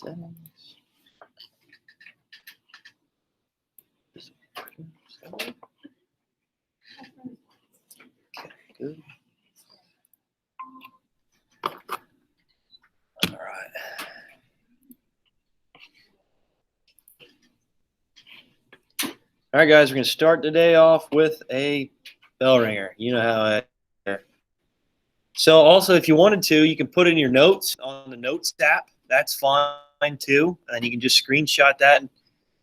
Settings. Okay, good. All right. All right, guys, we're going to start the day off with a bell ringer. You know how I. So also, if you wanted to, you can put in your notes on the Notes app. That's fine too. And you can just screenshot that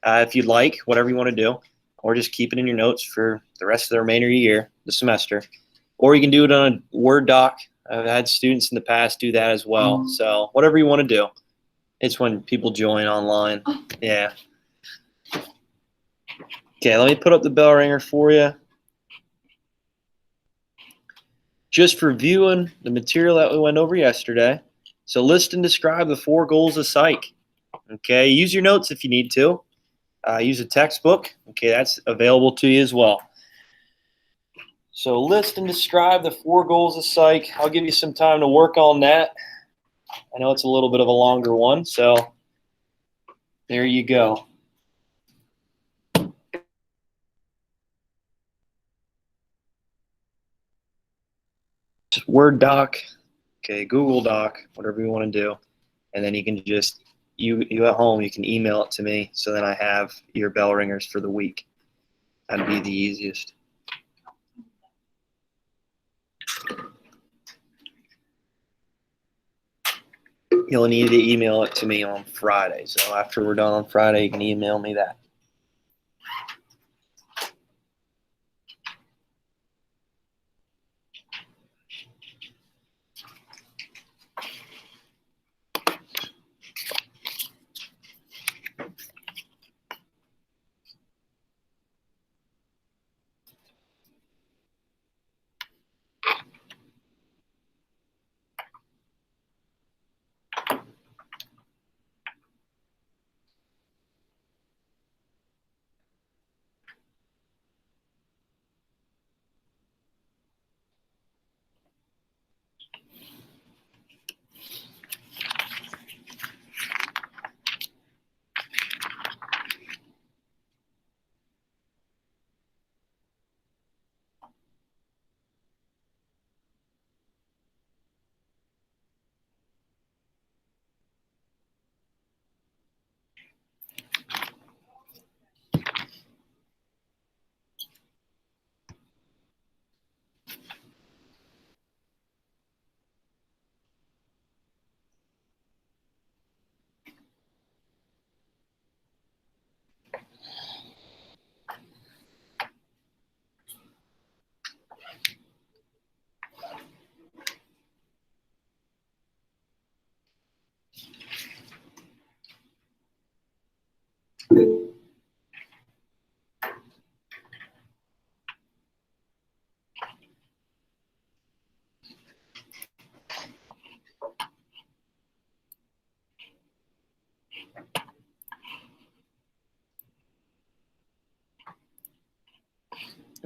if you'd like, whatever you want to do. Or just keep it in your notes for the rest of the remainder of the year, the semester. Or you can do it on a Word doc. I've had students in the past do that as well. So whatever you want to do. It's when people join online. Yeah. Okay, let me put up the bell ringer for you. Just reviewing the material that we went over yesterday. So list and describe the 4 goals of psych. Okay, use your notes if you need to. Use a textbook. Okay, that's available to you as well. So list and describe the 4 goals of psych. I'll give you some time to work on that. I know it's a little bit of a longer one, so there you go. Word doc, okay, Google Doc, whatever you want to do. And then you can just, you at home, you can email it to me so then I have your bell ringers for the week. That'd be the easiest. You'll need to email it to me on Friday. So after we're done on Friday, you can email me that.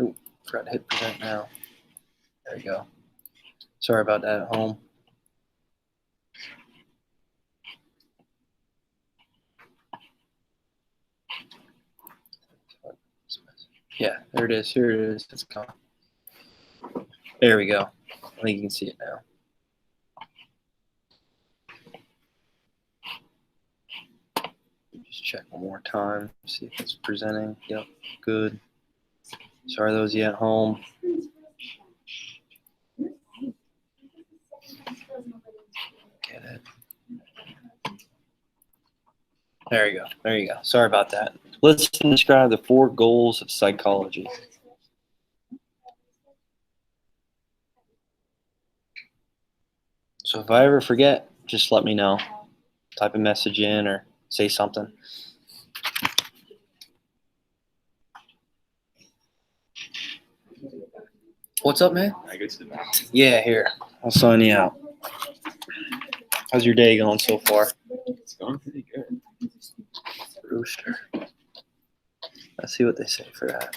Oh, forgot to hit present now. There you go. Sorry about that at home. Yeah, there it is. Here it is. It's gone. There we go. I think you can see it now. Just check one more time, see if it's presenting. Yep, good. Sorry, those of you at home. Get it. There you go. There you go. Sorry about that. Let's describe the 4 goals of psychology. So if I ever forget, just let me know. Type a message in or say something. What's up, man? I go to the back. Yeah, here. I'll sign you out. How's your day going so far? It's going pretty good. Rooster. Let's see what they say for that.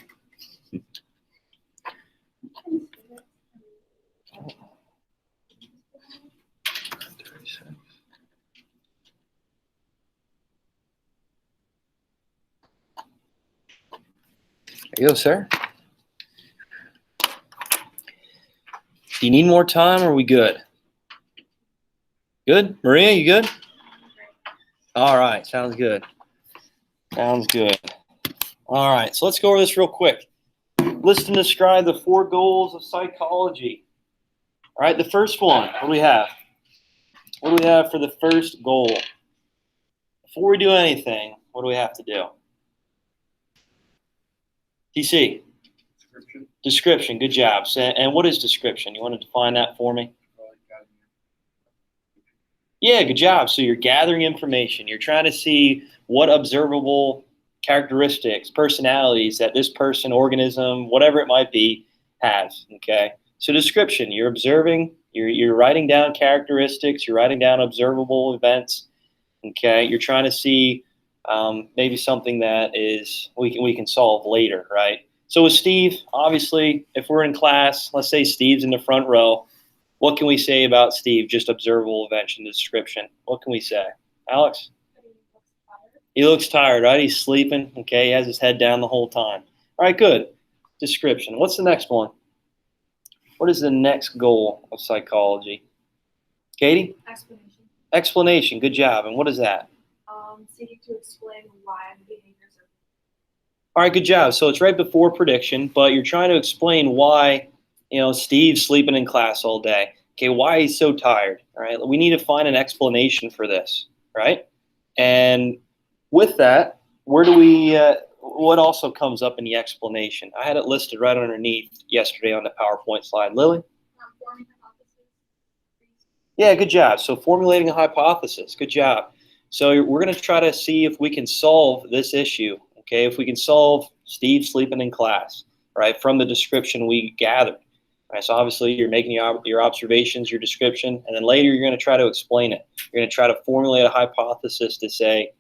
you go, sir. Do you need more time or are we good? Good? Maria, you good? All right, sounds good. Sounds good. All right, so let's go over this real quick. List and describe the 4 goals of psychology. All right, the first one, what do we have? What do we have for the first goal? Before we do anything, what do we have to do? TC. Description, good job. And what is description? You want to define that for me? Yeah, good job. So you're gathering information. You're trying to see what observable characteristics, personalities that this person, organism, whatever it might be, has. Okay. So description, you're observing, you're writing down characteristics, you're writing down observable events. Okay. You're trying to see maybe something that is we can solve later, right? So with Steve, obviously, if we're in class, let's say Steve's in the front row. What can we say about Steve? Just observable events in the description. What can we say? Alex? He looks tired, right? He's sleeping. Okay, he has his head down the whole time. All right, good. Description. What's the next one? What is the next goal of psychology? Katie? Explanation. Explanation. Good job. And what is that? Seeking to explain why the behaviors are. All right, good job. So it's right before prediction, but you're trying to explain why, Steve's sleeping in class all day. Okay, why he's so tired. All right, we need to find an explanation for this, right? And with that, what also comes up in the explanation? I had it listed right underneath yesterday on the PowerPoint slide. Lily? Forming hypothesis. Yeah, good job. So formulating a hypothesis. Good job. So we're going to try to see if we can solve this issue. Okay, if we can solve Steve sleeping in class, right, from the description we gathered. Right, so obviously you're making your observations, your description, and then later you're going to try to explain it. You're going to try to formulate a hypothesis to say,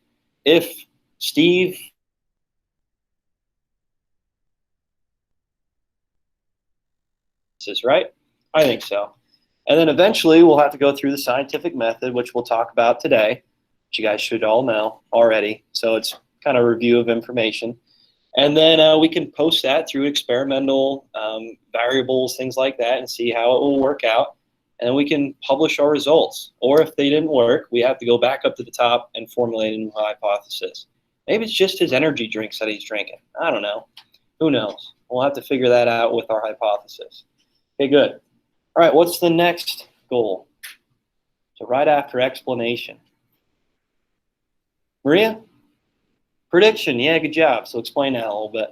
if Steve is right, I think so. And then eventually we'll have to go through the scientific method, which we'll talk about today, which you guys should all know already. So it's kind of a review of information. And then we can post that through experimental variables, things like that, and see how it will work out. And then we can publish our results. Or if they didn't work, we have to go back up to the top and formulate a new hypothesis. Maybe it's just his energy drinks that he's drinking. I don't know. Who knows? We'll have to figure that out with our hypothesis. Okay, good. All right, what's the next goal? So right after explanation. Maria? Prediction, yeah, good job. So explain that a little bit.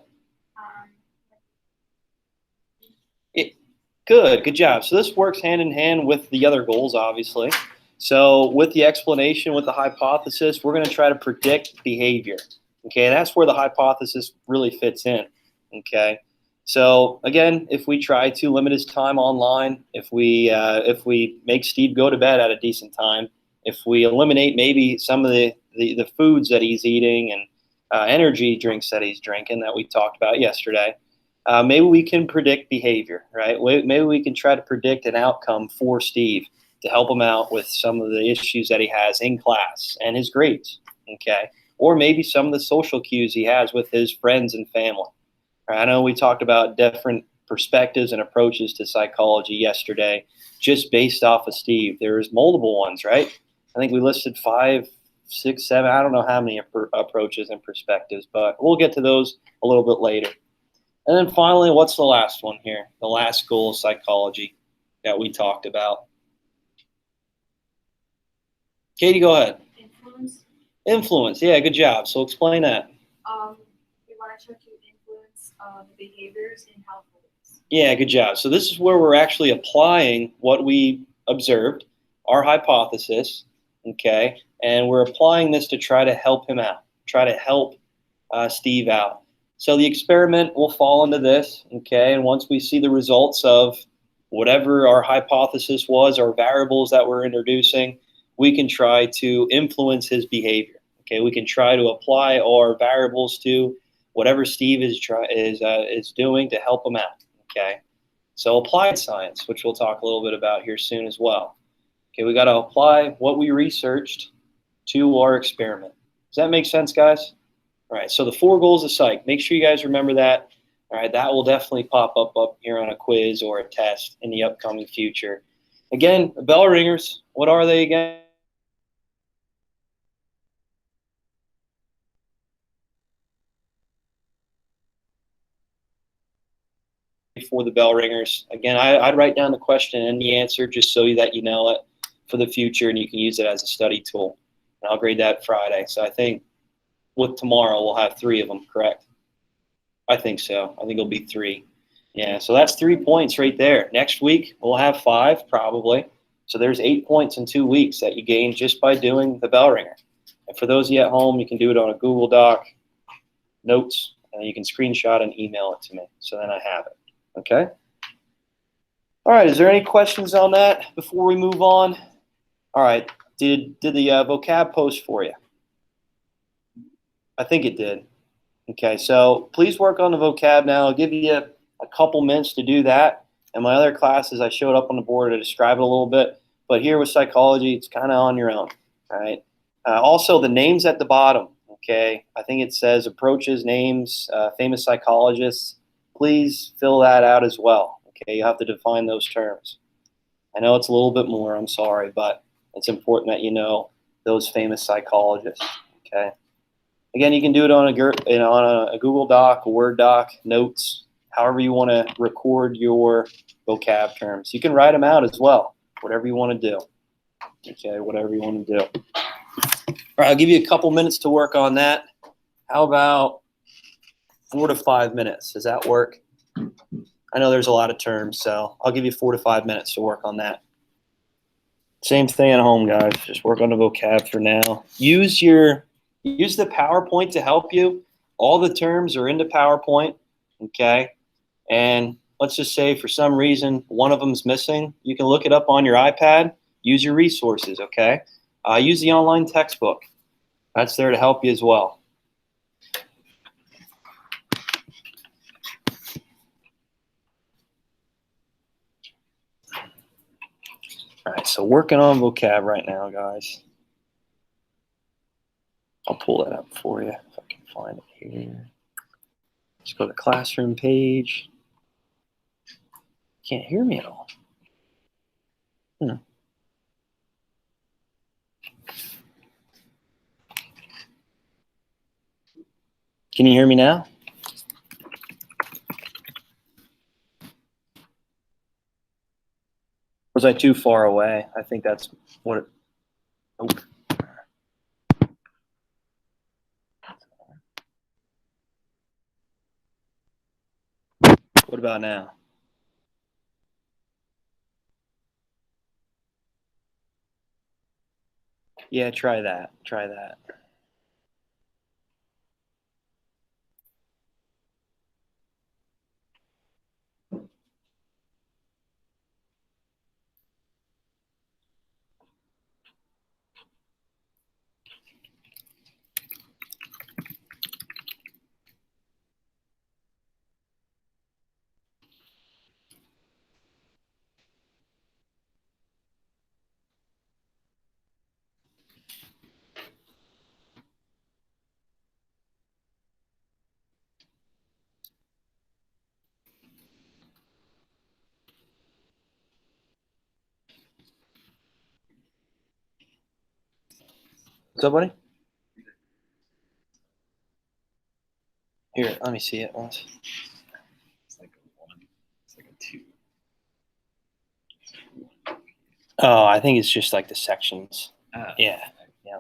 Good job. So this works hand in hand with the other goals, obviously. So with the explanation, with the hypothesis, we're going to try to predict behavior. Okay, and that's where the hypothesis really fits in. Okay, so again, if we try to limit his time online, if we make Steve go to bed at a decent time, if we eliminate maybe some of the foods that he's eating and energy drinks that he's drinking that we talked about yesterday, maybe we can predict behavior, right? Maybe we can try to predict an outcome for Steve to help him out with some of the issues that he has in class and his grades, okay? Or maybe some of the social cues he has with his friends and family. Right? I know we talked about different perspectives and approaches to psychology yesterday, just based off of Steve. There's multiple ones, right? I think we listed 5, 6, 7, I don't know how many approaches and perspectives, but we'll get to those a little bit later. And then finally, what's the last one here? The last goal of psychology that we talked about. Katie, go ahead. Influence. Influence, yeah, good job. So explain that. We want to try to influence the behaviors in households. Yeah, good job. So this is where we're actually applying what we observed, our hypothesis, okay? And we're applying this to try to help him out, try to help Steve out. So the experiment will fall into this, okay? And once we see the results of whatever our hypothesis was, or variables that we're introducing, we can try to influence his behavior, okay? We can try to apply our variables to whatever Steve is doing to help him out, okay? So applied science, which we'll talk a little bit about here soon as well. Okay, we got to apply what we researched to our experiment. Does that make sense, guys? All right, so the 4 goals of psych. Make sure you guys remember that. All right, that will definitely pop up here on a quiz or a test in the upcoming future. Again, bell ringers, what are they again? For the bell ringers. Again, I'd write down the question and the answer just so that you know it for the future and you can use it as a study tool. And I'll grade that Friday. So I think with tomorrow we'll have 3 of them, correct? I think so. I think it'll be 3. Yeah, so that's 3 points right there. Next week we'll have 5 probably. So there's 8 points in 2 weeks that you gain just by doing the bell ringer. And for those of you at home, you can do it on a Google Doc, notes, and you can screenshot and email it to me. So then I have it. Okay. All right. Is there any questions on that before we move on? All right. Did the vocab post for you? I think it did. Okay. So please work on the vocab now. I'll give you a couple minutes to do that. And my other classes, I showed up on the board to describe it a little bit. But here with psychology, it's kind of on your own. All right. Also, the names at the bottom. Okay. I think it says approaches, names, famous psychologists. Please fill that out as well. Okay, you have to define those terms. I know it's a little bit more, I'm sorry, but it's important that you know those famous psychologists. Okay. Again, you can do it on a Google Doc, a Word doc, notes, however you want to record your vocab terms. You can write them out as well, whatever you want to do. Okay, whatever you want to do. All right, I'll give you a couple minutes to work on that. How about 4 to 5 minutes? Does that work? I know there's a lot of terms, so I'll give you 4 to 5 minutes to work on that. Same thing at home, guys. Just work on the vocab for now. Use the PowerPoint to help you. All the terms are in the PowerPoint, okay? And let's just say for some reason one of them's missing. You can look it up on your iPad. Use your resources, okay? Use the online textbook. That's there to help you as well. All right, so working on vocab right now, guys. I'll pull that up for you if I can find it here. Just go to the classroom page. Can't hear me at all. Can you hear me now? Was I too far away? I think that's what it. Oh. What about now? Yeah, try that. Try that. What's up, buddy? Here, let me see it once. It's like a 1. It's like a 2. Oh, I think it's just like the sections. Yeah. Yeah.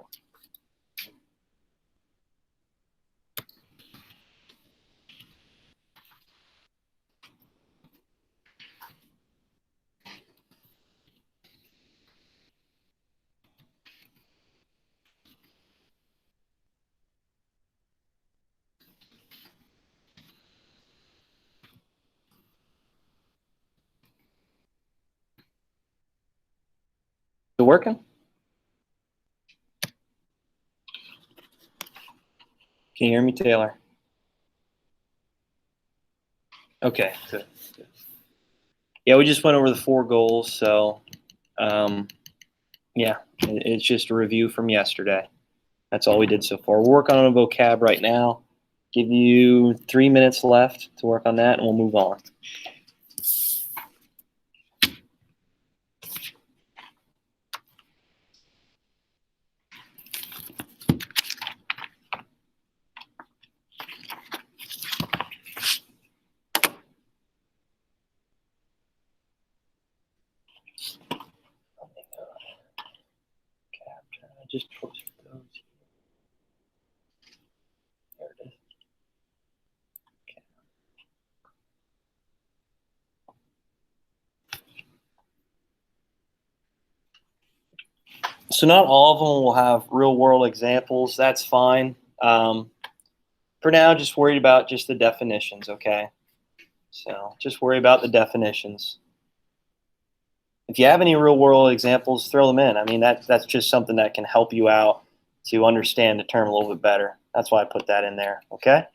Is it working? Can you hear me, Taylor? Okay, good. Yeah, we just went over the 4 goals, so yeah, it's just a review from yesterday. That's all we did so far. We're working on a vocab right now. Give you 3 minutes left to work on that, and we'll move on. I just posted those. There it is. So not all of them will have real world examples. That's fine. For now, just worried about just the definitions, okay? So just worry about the definitions. If you have any real world examples, throw them in. I mean, that's just something that can help you out to understand the term a little bit better. That's why I put that in there, okay?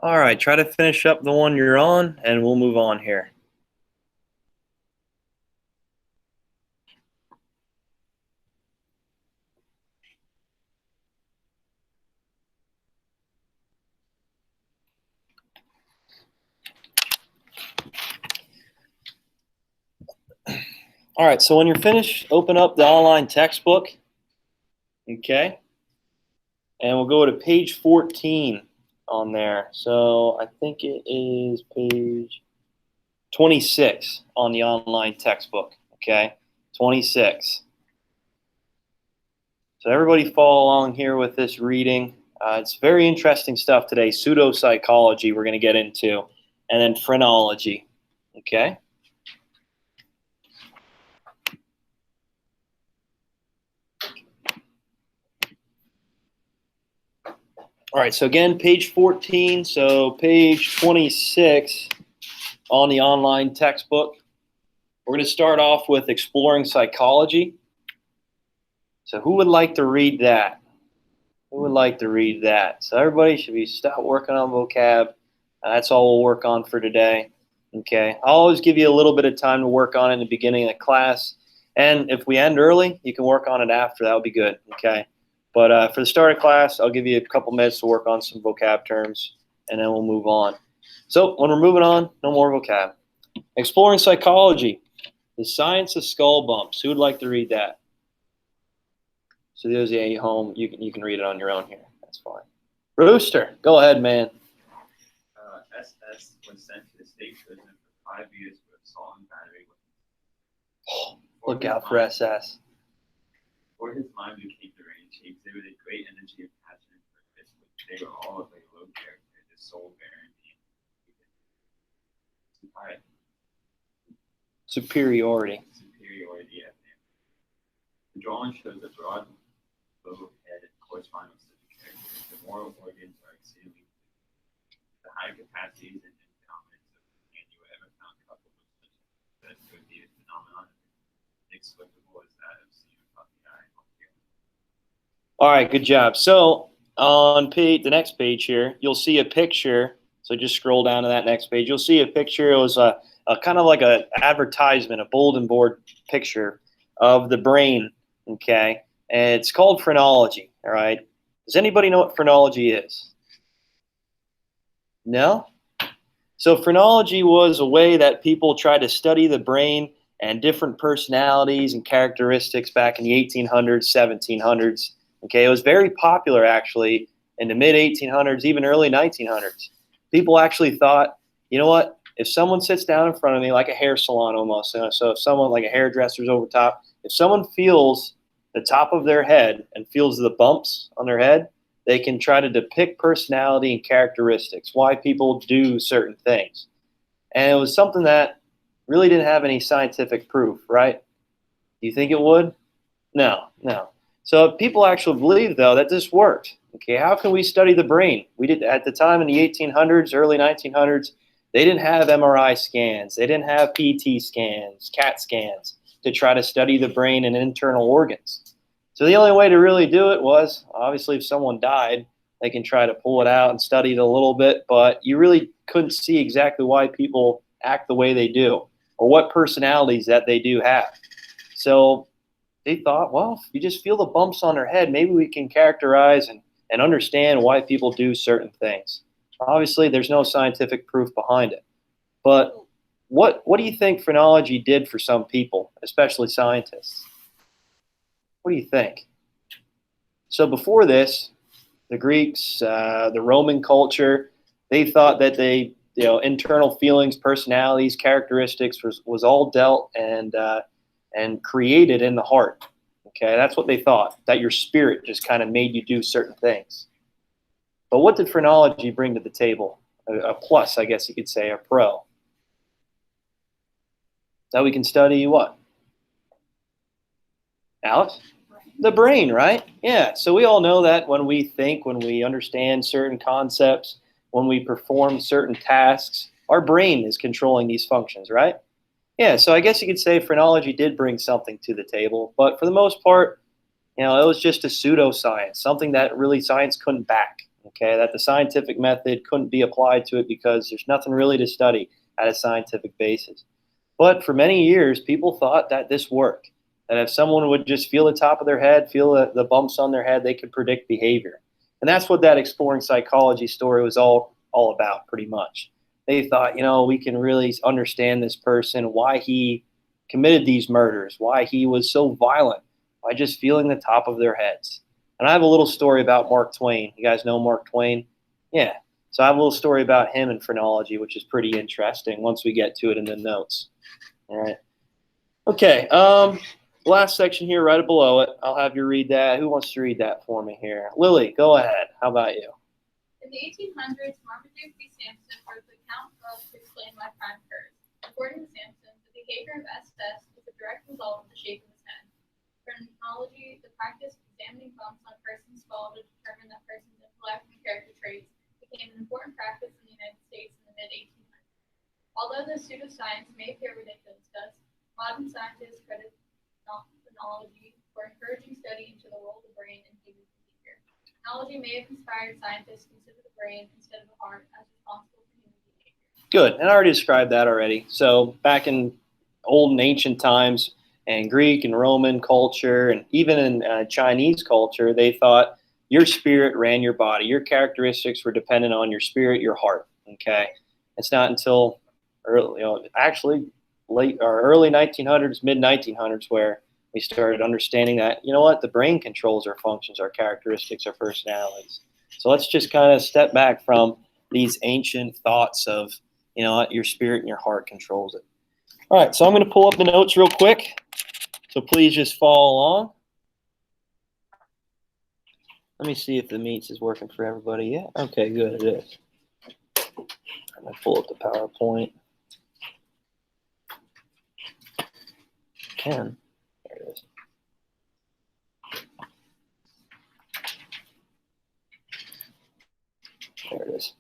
All right, try to finish up the one you're on, and we'll move on here. All right, so when you're finished, open up the online textbook, okay? And we'll go to page 14 on there. So I think it is page 26 on the online textbook, okay? 26. So everybody follow along here with this reading. It's very interesting stuff today. Pseudopsychology we're going to get into, and then phrenology, okay? All right, so again, page 14, so page 26 on the online textbook. We're going to start off with exploring psychology. So who would like to read that? Who would like to read that? So everybody should be stop working on vocab. That's all we'll work on for today. Okay, I'll always give you a little bit of time to work on it in the beginning of the class. And if we end early, you can work on it after. That would be good, okay? But for the start of class, I'll give you a couple minutes to work on some vocab terms, and then we'll move on. So when we're moving on, no more vocab. Exploring psychology, the science of skull bumps. Who would like to read that? So those of you at home, you can read it on your own here. That's fine. Rooster, go ahead, man. SS was sent to the state prison for 5 years for assault and battery. Look out for SS. Before his mind became deranged, he exhibited great energy and passion and purpose, which they were all of a low character, the soul bearing being. High Superiority. superiority at the The drawing shows a broad bow head corresponding with such a character. The moral organs are exceedingly the high capacities and dominance of man you ever found coupled with such that would be a phenomenon inexplicable as that of seeing without the eye. All right, good job. So on the next page here, you'll see a picture. So just scroll down to that next page. You'll see a picture. It was a kind of like an advertisement, a bulletin board picture of the brain. Okay, and it's called phrenology. All right. Does anybody know what phrenology is? No? So phrenology was a way that people tried to study the brain and different personalities and characteristics back in the 1800s, 1700s. Okay, it was very popular actually in the mid 1800s, even early 1900s. People actually thought, you know what? If someone sits down in front of me like a hair salon almost, so if someone like a hairdresser's over top, if someone feels the top of their head and feels the bumps on their head, they can try to depict personality and characteristics, why people do certain things. And it was something that really didn't have any scientific proof, right? Do you think it would? No. So people actually believe, though, that this worked. Okay, how can we study the brain? We did at the time in the 1800s, early 1900s. They didn't have MRI scans. They didn't have PT scans, CAT scans to try to study the brain and internal organs. So the only way to really do it was, obviously, if someone died, they can try to pull it out and study it a little bit, but you really couldn't see exactly why people act the way they do or what personalities that they do have. So they thought, well, if you just feel the bumps on their head, maybe we can characterize and understand why people do certain things. Obviously, there's no scientific proof behind it. But what do you think phrenology did for some people, especially scientists? What do you think? So before this, the Greeks, the Roman culture, they thought that internal feelings, personalities, characteristics was all dealt and created in the heart. Okay, that's what they thought, that your spirit just kind of made you do certain things. But what did phrenology bring to the table? A plus, I guess you could say, a pro. That we can study what? Alex? The brain, right? Yeah, so we all know that when we think, when we understand certain concepts, when we perform certain tasks, our brain is controlling these functions, right? Yeah, so I guess you could say phrenology did bring something to the table, but for the most part, it was just a pseudoscience, something that really science couldn't back, okay, that the scientific method couldn't be applied to it because there's nothing really to study at a scientific basis. But for many years, people thought that this worked, that if someone would just feel the top of their head, feel the bumps on their head, they could predict behavior. And that's what that exploring psychology story was all about, pretty much. They thought, we can really understand this person, why he committed these murders, why he was so violent, by just feeling the top of their heads. And I have a little story about Mark Twain. You guys know Mark Twain? Yeah. So I have a little story about him and phrenology, which is pretty interesting once we get to it in the notes. All right. Okay. Last section here, right below it. I'll have you read that. Who wants to read that for me here? Lily, go ahead. How about you? In the 1800s, Marmaduke v. Sampson wrote the account of to explain why crime occurs. According to Sampson, the behavior of SS is a direct result of the shape of his head. Phrenology, the practice of examining bumps on a person's skull to determine that person's intellect and character traits, became an important practice in the United States in the mid-1800s. Although this pseudoscience may appear ridiculous to us, modern scientists credit phrenology for encouraging study into the role of the brain in human behavior. Phrenology may have inspired scientists to consider the brain instead of the heart as responsible for human behavior. Good, and I already described that already. So back in old and ancient times, and Greek and Roman culture, and even in Chinese culture, they thought your spirit ran your body. Your characteristics were dependent on your spirit, your heart. Okay, it's not until early 1900s, mid 1900s, where we started understanding that the brain controls our functions, our characteristics, our personalities. So let's just kind of step back from these ancient thoughts of your spirit and your heart controls it. All right, so I'm going to pull up the notes real quick. So please just follow along. Let me see if the meets is working for everybody. Yeah. Okay, good. It is. I'm going to pull up the PowerPoint. Can. There it is. There it is.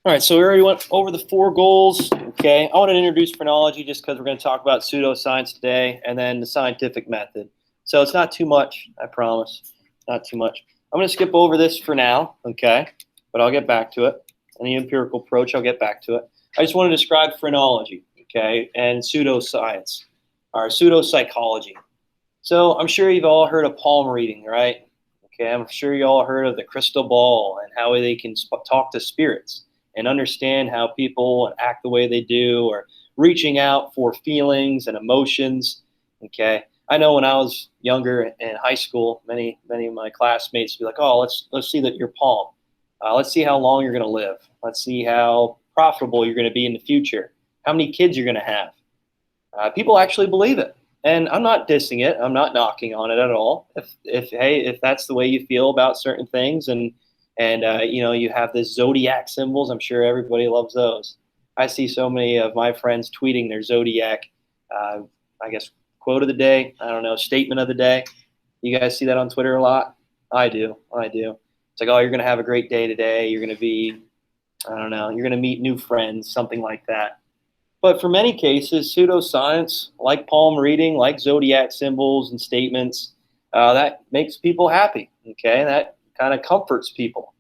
All right, so we already went over the 4 goals. Okay, I want to introduce phrenology just because we're going to talk about pseudoscience today and then the scientific method. So it's not too much, I promise. Not too much. I'm going to skip over this for now, okay? But I'll get back to it. And the empirical approach, I'll get back to it. I just want to describe phrenology, okay, and pseudoscience, or pseudopsychology. So I'm sure you've all heard of palm reading, right? Okay, I'm sure you all heard of the crystal ball and how they can talk to spirits and understand how people act the way they do, or reaching out for feelings and emotions. Okay, I know when I was younger in high school, many of my classmates would be like, "Oh, let's see that your palm. Let's see how long you're going to live. Let's see how profitable you're going to be in the future. How many kids you're going to have." People actually believe it, and I'm not dissing it. I'm not knocking on it at all. If that's the way you feel about certain things, and you know, you have this zodiac symbols. I'm sure everybody loves those. I see so many of my friends tweeting their zodiac, uh, I guess, quote of the day. I don't know, statement of the day. You guys see that on Twitter a lot? I do. I do. It's like, oh, you're going to have a great day today. You're going to be, I don't know, you're going to meet new friends, something like that. But for many cases, pseudoscience, like palm reading, like zodiac symbols and statements, that makes people happy. Okay, that kind of comforts people,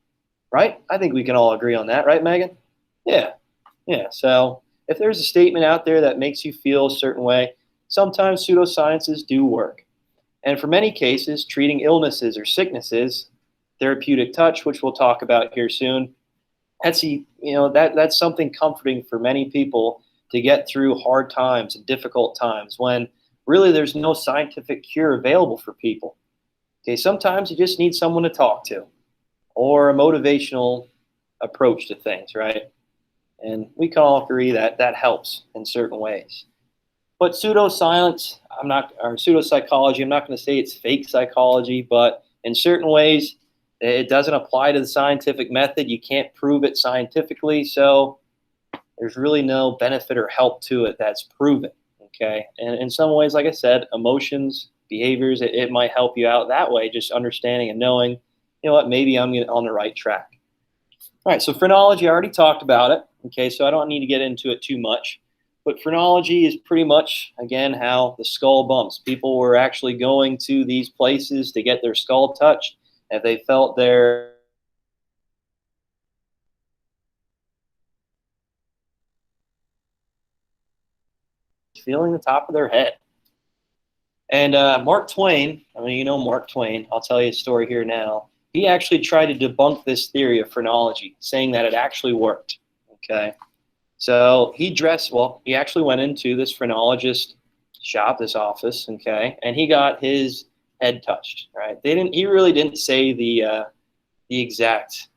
right? I think we can all agree on that, right, Megan? Yeah, yeah. So if there's a statement out there that makes you feel a certain way, sometimes pseudosciences do work. And for many cases, treating illnesses or sicknesses, therapeutic touch, which we'll talk about here soon, that's something comforting for many people to get through hard times and difficult times when really there's no scientific cure available for people. Okay, sometimes you just need someone to talk to, or a motivational approach to things, right? And we can all agree that that helps in certain ways. But pseudoscience, or pseudopsychology, I'm not going to say it's fake psychology, but in certain ways, it doesn't apply to the scientific method. You can't prove it scientifically, so there's really no benefit or help to it that's proven. Okay, and in some ways, like I said, emotions, behaviors, it might help you out that way, just understanding and knowing, you know what, maybe I'm on the right track. All right, so phrenology, I already talked about it. Okay, so I don't need to get into it too much. But phrenology is pretty much, again, how the skull bumps. People were actually going to these places to get their skull touched. If they felt their feeling the top of their head. And Mark Twain, I mean, you know Mark Twain, I'll tell you a story here now. He actually tried to debunk this theory of phrenology, saying that it actually worked. Okay. So he actually went into this phrenologist shop, this office, okay, and he got his head touched, right? He really didn't say the exact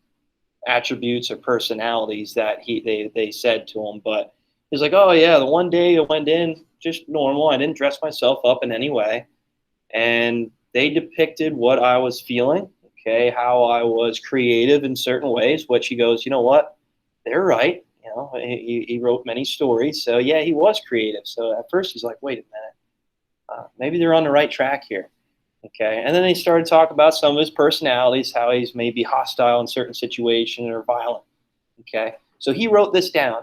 attributes or personalities that they said to him, but he's like, oh yeah, the one day I went in just normal, I didn't dress myself up in any way, and they depicted what I was feeling, okay, how I was creative in certain ways, which he goes, you know what, they're right. You know, he wrote many stories, so yeah, he was creative. So at first he's like, wait a minute, maybe they're on the right track here. Okay, and then he started talking about some of his personalities, how he's maybe hostile in certain situations or violent. Okay, so he wrote this down.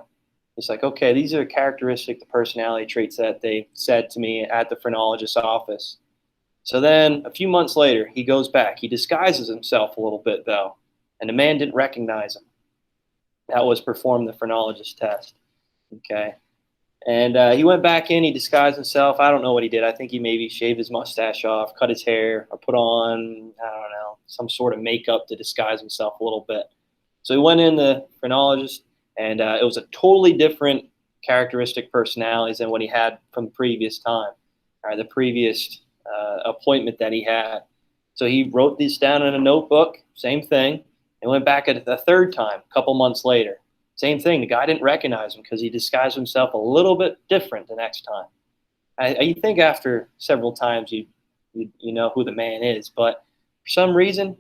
He's like, okay, these are characteristic, the personality traits that they said to me at the phrenologist's office. So then a few months later, he goes back. He disguises himself a little bit, though, and the man didn't recognize him. That was perform the phrenologist test. Okay. And he went back in, he disguised himself. I don't know what he did. I think he maybe shaved his mustache off, cut his hair, or put on, I don't know, some sort of makeup to disguise himself a little bit. So he went in, the phrenologist, and it was a totally different characteristic personalities than what he had from the previous time, or the previous appointment that he had. So he wrote these down in a notebook, same thing, and went back at the third time, a couple months later. Same thing. The guy didn't recognize him because he disguised himself a little bit different the next time. You think after several times you know who the man is, but for some reason,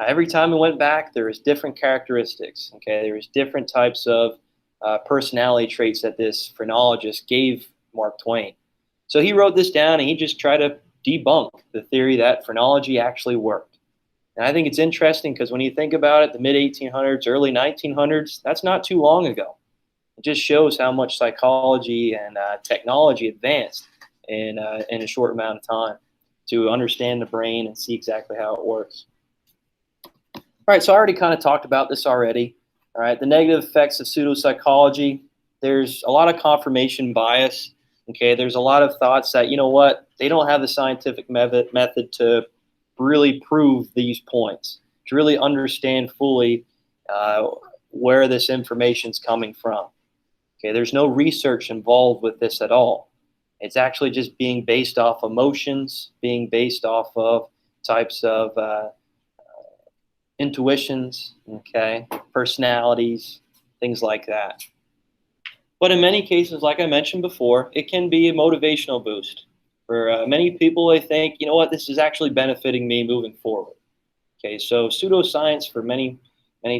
every time he went back, there was different characteristics. Okay, there was different types of personality traits that this phrenologist gave Mark Twain. So he wrote this down and he just tried to debunk the theory that phrenology actually worked. And I think it's interesting because when you think about it, the mid 1800s, early 1900s, that's not too long ago. It just shows how much psychology and technology advanced in a short amount of time to understand the brain and see exactly how it works. All right, so I already kind of talked about this already. All right, the negative effects of pseudopsychology. There's a lot of confirmation bias. Okay, there's a lot of thoughts that, you know what, they don't have the scientific method to really prove these points, to really understand fully where this information is coming from. Okay, there's no research involved with this at all. It's actually just being based off emotions, being based off of types of intuitions, okay, personalities, things like that. But in many cases, like I mentioned before, it can be a motivational boost. For many people, they think, you know what, this is actually benefiting me moving forward. Okay, so pseudoscience for many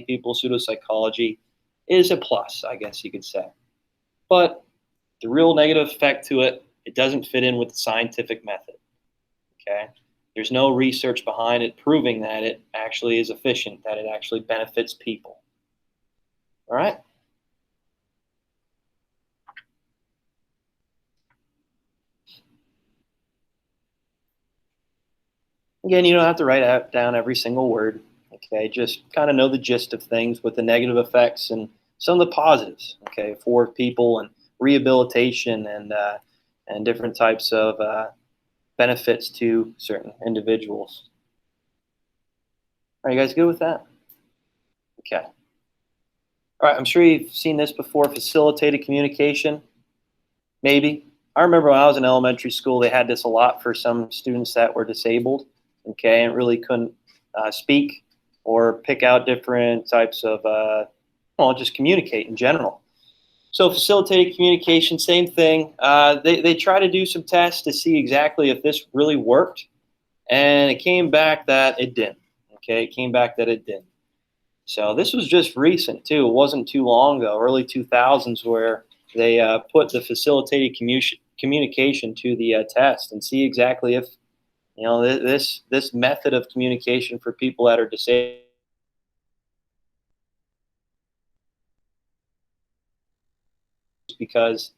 people, pseudopsychology is a plus, I guess you could say. But the real negative effect to it, it doesn't fit in with the scientific method. Okay, there's no research behind it proving that it actually is efficient, that it actually benefits people. All right. Again, you don't have to write down every single word. Okay, just kind of know the gist of things with the negative effects and some of the positives. Okay, for people and rehabilitation and different types of benefits to certain individuals. Are you guys good with that? Okay. All right, I'm sure you've seen this before, facilitated communication, maybe. I remember when I was in elementary school, they had this a lot for some students that were disabled, okay, and really couldn't speak or pick out different types of, well, just communicate in general. So facilitated communication, same thing. They try to do some tests to see exactly if this really worked, and it came back that it didn't. Okay, it came back that it didn't. So this was just recent too. It wasn't too long ago, early 2000s, where they put the facilitated communication to the test and see exactly if, you know, this method of communication for people that are disabled. Because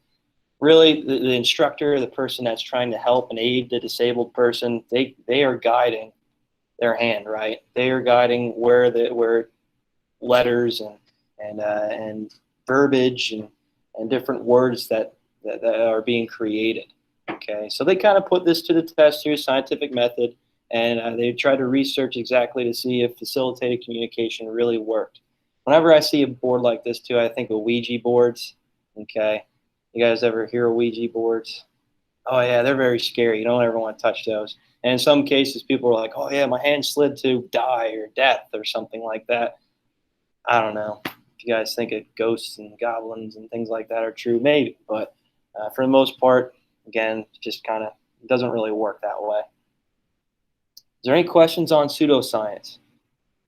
really the instructor, the person that's trying to help and aid the disabled person, they are guiding their hand, right? They are guiding where letters and verbiage and different words that are being created. Okay, so they kind of put this to the test through a scientific method, and they try to research exactly to see if facilitated communication really worked. Whenever I see a board like this too, I think of Ouija boards. Okay, you guys ever hear of Ouija boards? Oh yeah, they're very scary. You don't ever want to touch those. And in some cases, people are like, "Oh yeah, my hand slid to die or death or something like that." I don't know if you guys think of ghosts and goblins and things like that are true, maybe. But for the most part, again, just kind of doesn't really work that way. Is there any questions on pseudoscience?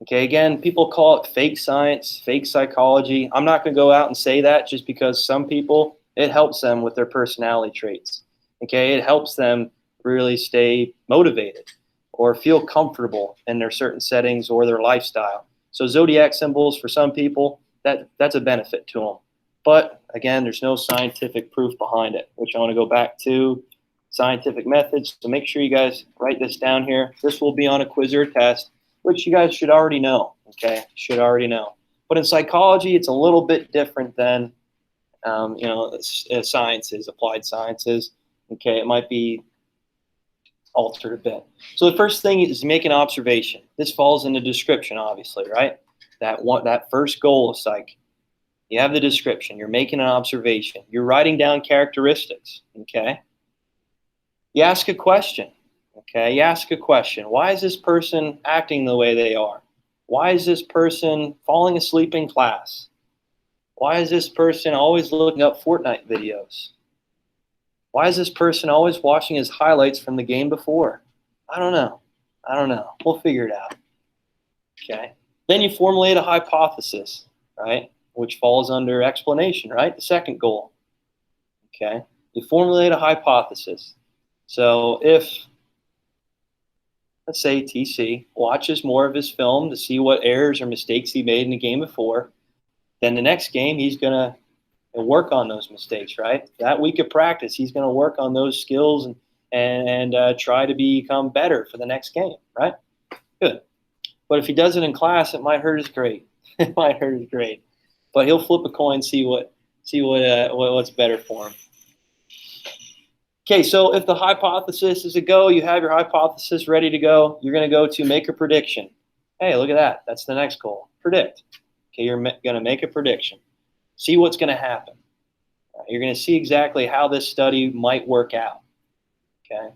Okay, again, people call it fake science, fake psychology. I'm not going to go out and say that just because some people, it helps them with their personality traits. Okay, it helps them really stay motivated or feel comfortable in their certain settings or their lifestyle. So zodiac symbols for some people, that's a benefit to them. But again, there's no scientific proof behind it, which I want to go back to scientific methods. So make sure you guys write this down here. This will be on a quiz or a test, which you guys should already know, okay? Should already know. But in psychology, it's a little bit different than, sciences, applied sciences, okay? It might be altered a bit. So the first thing is make an observation. This falls in the description, obviously, right? That first goal of psych. You have the description. You're making an observation. You're writing down characteristics, okay? You ask a question. Okay, you ask a question. Why is this person acting the way they are? Why is this person falling asleep in class? Why is this person always looking up Fortnite videos? Why is this person always watching his highlights from the game before? I don't know. We'll figure it out. Okay. Then you formulate a hypothesis, right? Which falls under explanation, right? The second goal. Okay. You formulate a hypothesis. So if, let's say TC watches more of his film to see what errors or mistakes he made in the game before, then the next game he's going to work on those mistakes, right? That week of practice, he's going to work on those skills and try to become better for the next game, right? Good. But if he does it in class, it might hurt his grade. It might hurt his grade. But he'll flip a coin, see what's better for him. Okay, so if the hypothesis is a go, you have your hypothesis ready to go. You're going to go to make a prediction. Hey, look at that. That's the next goal. Predict. Okay, you're going to make a prediction. See what's going to happen. You're going to see exactly how this study might work out. Okay.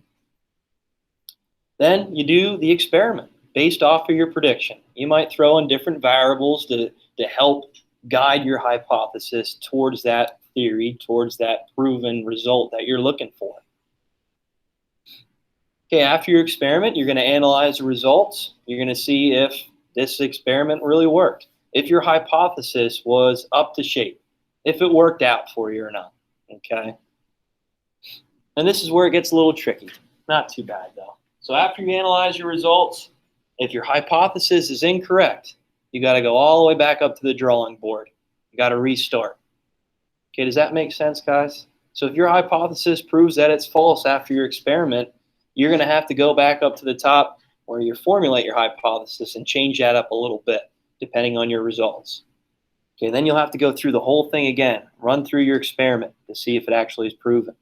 Then you do the experiment based off of your prediction. You might throw in different variables to help guide your hypothesis towards that theory, towards that proven result that you're looking for. Okay, after your experiment, you're going to analyze the results. You're going to see if this experiment really worked, if your hypothesis was up to shape, if it worked out for you or not. Okay. And this is where it gets a little tricky. Not too bad, though. So after you analyze your results, if your hypothesis is incorrect, you got to go all the way back up to the drawing board. You got to restart. Okay, does that make sense, guys? So if your hypothesis proves that it's false after your experiment, you're going to have to go back up to the top where you formulate your hypothesis and change that up a little bit, depending on your results. Okay, then you'll have to go through the whole thing again, run through your experiment to see if it actually is proven.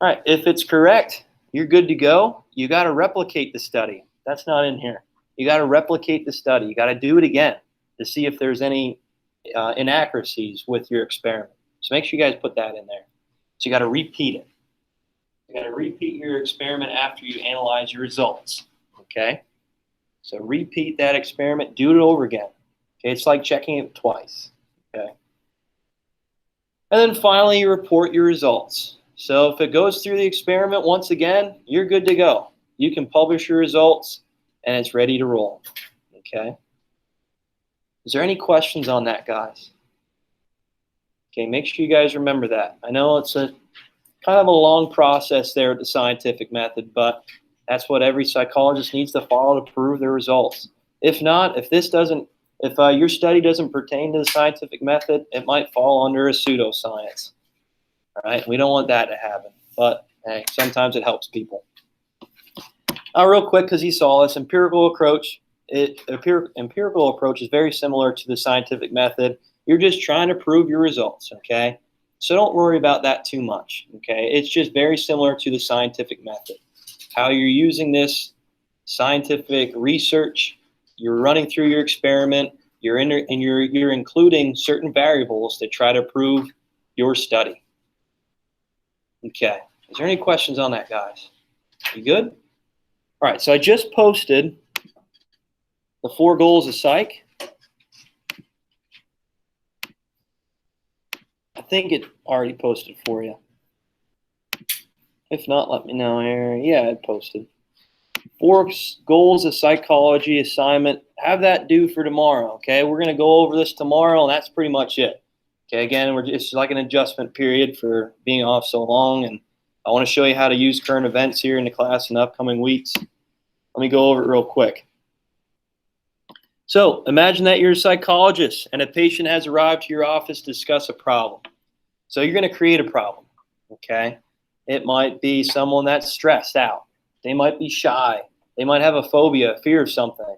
All right, if it's correct, you're good to go. You got to replicate the study. That's not in here. You got to replicate the study. You got to do it again to see if there's any inaccuracies with your experiment. So make sure you guys put that in there. So you got to repeat it. You got to repeat your experiment after you analyze your results. Okay? So repeat that experiment. Do it over again. Okay? It's like checking it twice. Okay? And then finally, you report your results. So if it goes through the experiment once again, you're good to go. You can publish your results, and it's ready to roll. Okay? Is there any questions on that, guys? Okay, make sure you guys remember that. I know it's a kind of a long process there with the scientific method, but that's what every psychologist needs to follow to prove their results. If not, if your study doesn't pertain to the scientific method, it might fall under a pseudoscience. All right, we don't want that to happen, but hey, sometimes it helps people. Real quick, because you saw this, empirical approach is very similar to the scientific method. You're just trying to prove your results, okay? So don't worry about that too much, okay? It's just very similar to the scientific method. How you're using this scientific research, you're running through your experiment, you're including certain variables to try to prove your study. Okay, is there any questions on that, guys? You good? All right, so I just posted the 4 goals of psych. I think it already posted for you. If not, let me know here. Yeah, it posted. 4 goals of psychology assignment. Have that due for tomorrow, okay? We're going to go over this tomorrow, and that's pretty much it. Okay, again, it's like an adjustment period for being off so long, and I want to show you how to use current events here in the class in the upcoming weeks. Let me go over it real quick. So imagine that you're a psychologist and a patient has arrived to your office to discuss a problem. So you're going to create a problem, okay? It might be someone that's stressed out. They might be shy. They might have a phobia, a fear of something.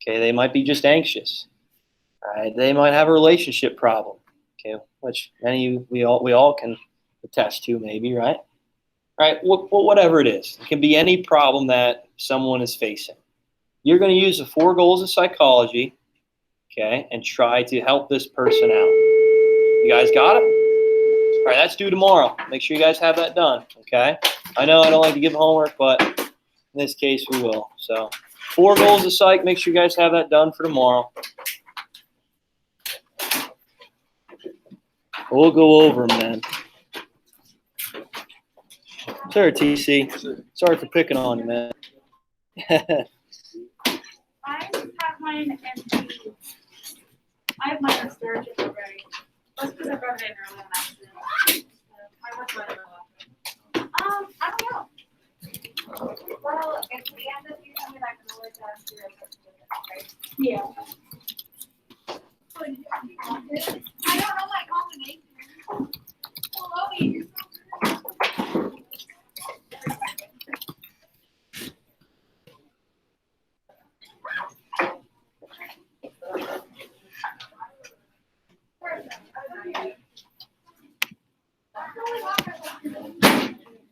Okay, they might be just anxious. All right, they might have a relationship problem. Okay, which many of you, we all can attest to, maybe, right? All right, whatever it is, it can be any problem that someone is facing. You're going to use the 4 goals of psychology, okay, and try to help this person out. You guys got it? All right, that's due tomorrow. Make sure you guys have that done, okay? I know I don't like to give homework, but in this case, we will. So 4 goals of psych. Make sure you guys have that done for tomorrow. We'll go over them then. Sorry, TC. Sorry for picking on you, man. I have mine empty. I have mine storage already. That's because I brought it in early on accident. I was right about I don't know. Well, if we end up using it, I can always ask you, right? Yeah. So you